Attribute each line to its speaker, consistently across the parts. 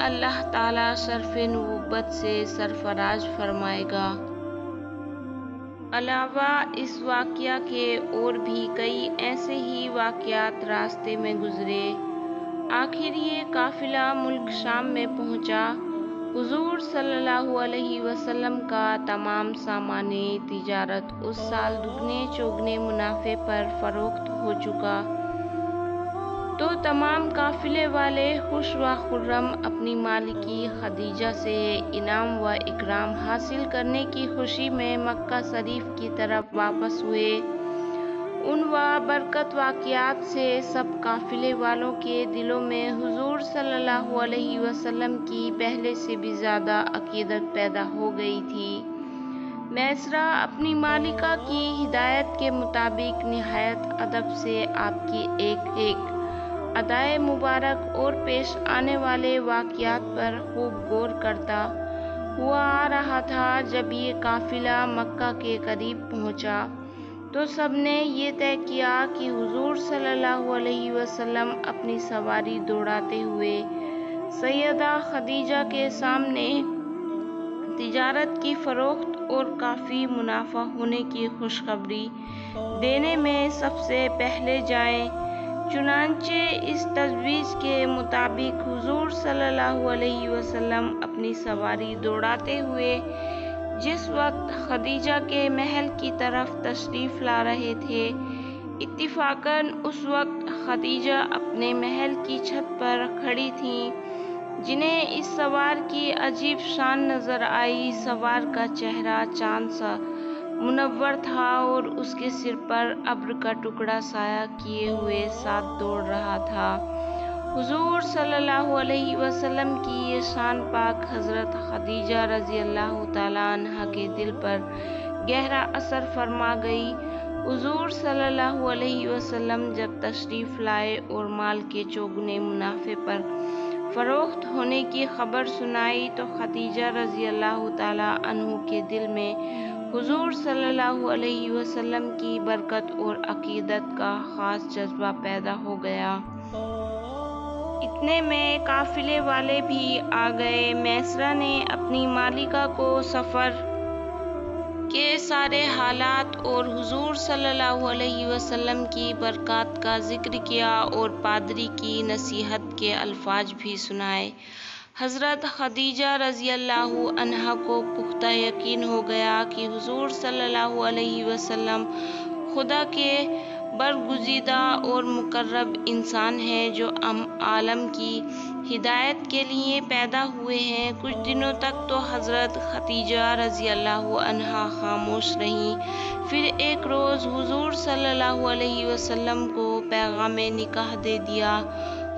Speaker 1: اللہ تعالیٰ شرف نبوت سے سرفراز فرمائے گا۔ علاوہ اس واقعہ کے اور بھی کئی ایسے ہی واقعات راستے میں گزرے۔ آخر یہ قافلہ ملک شام میں پہنچا۔ حضور صلی اللہ علیہ وسلم کا تمام سامان تجارت اس سال دگنے چوگنے منافع پر فروخت ہو چکا، تو تمام قافلے والے خوش و خرم اپنی مالکہ خدیجہ سے انعام و اکرام حاصل کرنے کی خوشی میں مکہ شریف کی طرف واپس ہوئے۔ ان برکت واقعات سے سب قافلے والوں کے دلوں میں حضور صلی اللہ علیہ وسلم کی پہلے سے بھی زیادہ عقیدت پیدا ہو گئی تھی۔ میسرہ اپنی مالکہ کی ہدایت کے مطابق نہایت ادب سے آپ کی ایک ایک ادائے مبارک اور پیش آنے والے واقعات پر خوب غور کرتا ہوا آ رہا تھا۔ جب یہ قافلہ مکہ کے قریب پہنچا تو سب نے یہ طے کیا کہ حضور صلی اللہ علیہ وسلم اپنی سواری دوڑاتے ہوئے سیدہ خدیجہ کے سامنے تجارت کی فروخت اور کافی منافع ہونے کی خوشخبری دینے میں سب سے پہلے جائیں۔ چنانچہ اس تجویز کے مطابق حضور صلی اللہ علیہ وسلم اپنی سواری دوڑاتے ہوئے جس وقت خدیجہ کے محل کی طرف تشریف لا رہے تھے، اتفاقاً اس وقت خدیجہ اپنے محل کی چھت پر کھڑی تھیں، جنہیں اس سوار کی عجیب شان نظر آئی۔ سوار کا چہرہ چاند سا منور تھا اور اس کے سر پر ابر کا ٹکڑا سایہ کیے ہوئے ساتھ دوڑ رہا تھا۔ حضور صلی اللہ علیہ وسلم کی یہ شان پاک حضرت خدیجہ رضی اللہ تعالیٰ عنہا کے دل پر گہرا اثر فرما گئی۔ حضور صلی اللہ علیہ وسلم جب تشریف لائے اور مال کے چوگنے منافع پر فروخت ہونے کی خبر سنائی تو خدیجہ رضی اللہ تعالیٰ عنہ کے دل میں حضور صلی اللہ علیہ وسلم کی برکت اور عقیدت کا خاص جذبہ پیدا ہو گیا۔ اتنے میں قافلے والے بھی آ گئے۔ میسرہ نے اپنی مالکہ کو سفر کے سارے حالات اور حضور صلی اللہ علیہ وسلم کی برکات کا ذکر کیا اور پادری کی نصیحت کے الفاظ بھی سنائے۔ حضرت خدیجہ رضی اللہ عنہا کو پختہ یقین ہو گیا کہ حضور صلی اللہ علیہ وسلم خدا کے برگزیدہ اور مقرب انسان ہیں جو عالم کی ہدایت کے لیے پیدا ہوئے ہیں۔ کچھ دنوں تک تو حضرت خدیجہ رضی اللہ عنہا خاموش رہیں، پھر ایک روز حضور صلی اللہ علیہ وسلم کو پیغام نکاح دے دیا۔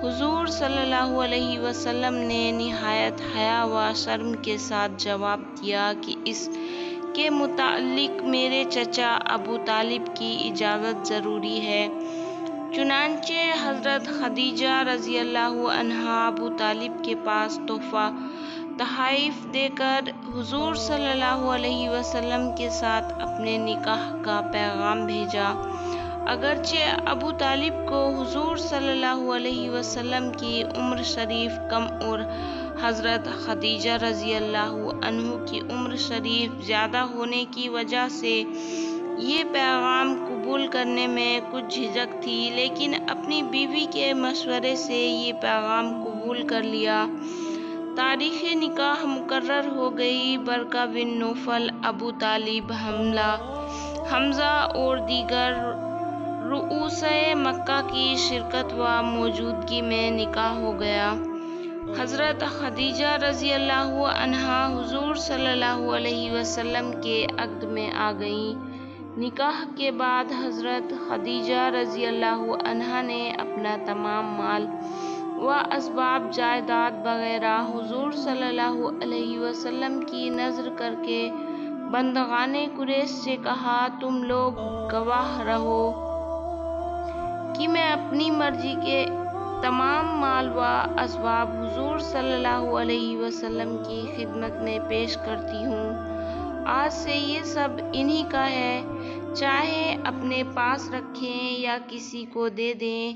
Speaker 1: حضور صلی اللہ علیہ وسلم نے نہایت حیا و شرم کے ساتھ جواب دیا کہ اس کے متعلق میرے چچا ابو طالب کی اجازت ضروری ہے۔ چنانچہ حضرت خدیجہ رضی اللہ عنہا ابو طالب کے پاس تحفہ تحائف دے کر حضور صلی اللہ علیہ وسلم کے ساتھ اپنے نکاح کا پیغام بھیجا۔ اگرچہ ابو طالب کو حضور صلی اللہ علیہ وسلم کی عمر شریف کم اور حضرت خدیجہ رضی اللہ عنہ کی عمر شریف زیادہ ہونے کی وجہ سے یہ پیغام قبول کرنے میں کچھ جھجک تھی، لیکن اپنی بیوی کے مشورے سے یہ پیغام قبول کر لیا۔ تاریخ نکاح مقرر ہو گئی۔ برقہ بن نوفل، ابو طالب، حمزہ اور دیگر رؤوسائے مکہ کی شرکت و موجودگی میں نکاح ہو گیا۔ حضرت خدیجہ رضی اللہ عنہا حضور صلی اللہ علیہ وسلم کے عقد میں آ گئیں۔ نکاح کے بعد حضرت خدیجہ رضی اللہ عنہا نے اپنا تمام مال و اسباب جائیداد وغیرہ حضور صلی اللہ علیہ وسلم کی نذر کر کے بندگان قریش سے کہا، تم لوگ گواہ رہو کہ میں اپنی مرضی کے تمام مال و اسباب حضور صلی اللہ علیہ وسلم کی خدمت میں پیش کرتی ہوں۔ آج سے یہ سب انہی کا ہے، چاہے اپنے پاس رکھیں یا کسی کو دے دیں۔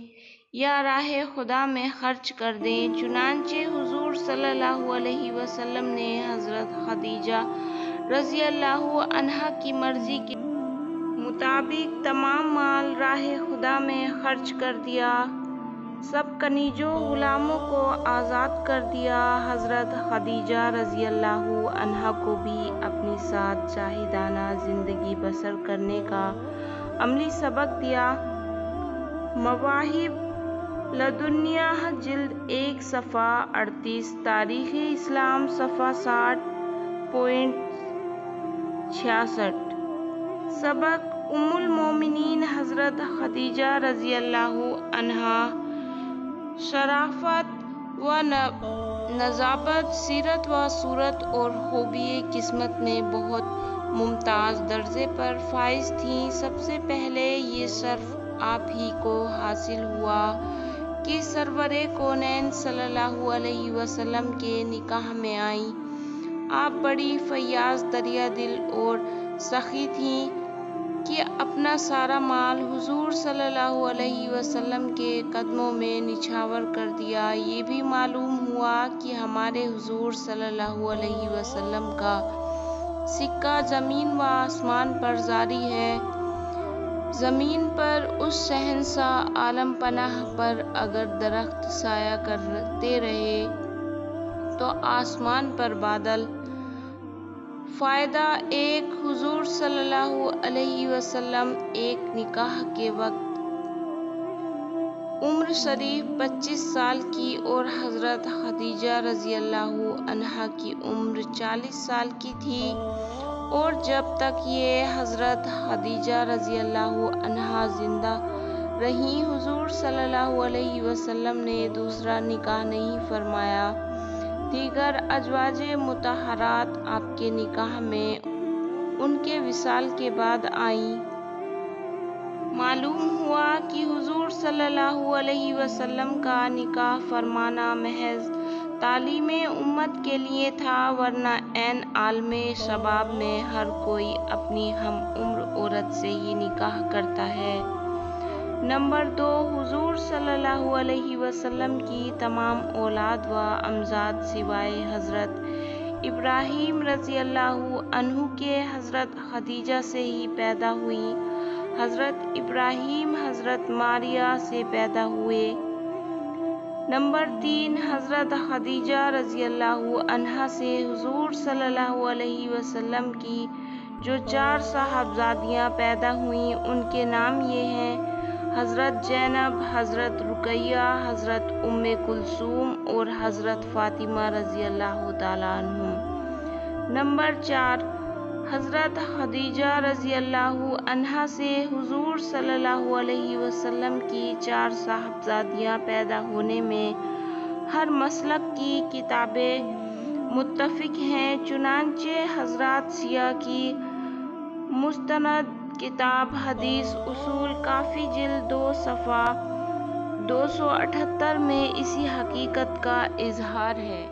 Speaker 1: یا راہ خدا میں خرچ کر دیں۔ چنانچہ حضور صلی اللہ علیہ وسلم نے حضرت خدیجہ رضی اللہ عنہا کی مرضی کے مطابق تمام مال راہ خدا میں خرچ کر دیا، سب کنیزوں غلاموں کو آزاد کر دیا۔ حضرت خدیجہ رضی اللہ عنہا کو بھی اپنے ساتھ زاہدانہ زندگی بسر کرنے کا عملی سبق دیا۔ مواہب لدنیہ جلد 1 صفحہ 38، تاریخ اسلام صفحہ 60.66۔ سبق: ام المومنین حضرت خدیجہ رضی اللہ عنہا شرافت و نزاکت، سیرت و صورت اور خوبی قسمت میں بہت ممتاز درجے پر فائز تھیں۔ سب سے پہلے یہ شرف آپ ہی کو حاصل ہوا کہ سرور کونین صلی اللہ علیہ وسلم کے نکاح میں آئیں۔ آپ بڑی فیاض دریا دل اور سخی تھیں کہ اپنا سارا مال حضور صلی اللہ علیہ وسلم کے قدموں میں نچھاور کر دیا۔ یہ بھی معلوم ہوا کہ ہمارے حضور صلی اللہ علیہ وسلم کا سکہ زمین و آسمان پر جاری ہے۔ زمین پر اس شہنشاہ عالم پناہ پر اگر درخت سایہ کرتے رہے تو آسمان پر بادل۔ فائدہ 1، حضور صلی اللہ علیہ وسلم ایک نکاح کے وقت عمر شریف 25 سال کی اور حضرت خدیجہ رضی اللہ عنہا کی عمر 40 سال کی تھی، اور جب تک یہ حضرت خدیجہ رضی اللہ عنہا زندہ رہیں حضور صلی اللہ علیہ وسلم نے دوسرا نکاح نہیں فرمایا۔ دیگر ازواج مطہرات آپ کے نکاح میں ان کے وصال کے بعد آئیں۔ معلوم ہوا کہ حضور صلی اللہ علیہ وسلم کا نکاح فرمانا محض تعلیم امت کے لیے تھا، ورنہ عین عالم شباب میں ہر کوئی اپنی ہم عمر عورت سے ہی نکاح کرتا ہے۔ نمبر 2، حضور صلی اللہ علیہ وسلم کی تمام اولاد و امزاد سوائے حضرت ابراہیم رضی اللہ عنہ کے حضرت خدیجہ سے ہی پیدا ہوئی۔ حضرت ابراہیم حضرت ماریہ سے پیدا ہوئے۔ نمبر 3، حضرت خدیجہ رضی اللہ عنہا سے حضور صلی اللہ علیہ وسلم کی جو 4 صاحبزادیاں پیدا ہوئیں ان کے نام یہ ہیں: حضرت زینب، حضرت رقیہ، حضرت ام کلثوم اور حضرت فاطمہ رضی اللہ تعالیٰ عنہم۔ نمبر 4، حضرت خدیجہ رضی اللہ عنہا سے حضور صلی اللہ علیہ وسلم کی 4 صاحبزادیاں پیدا ہونے میں ہر مسلک کی کتابیں متفق ہیں، چنانچہ حضرات شیعہ کی مستند کتاب حدیث اصول کافی جلد 2 صفحہ 278 میں اسی حقیقت کا اظہار ہے۔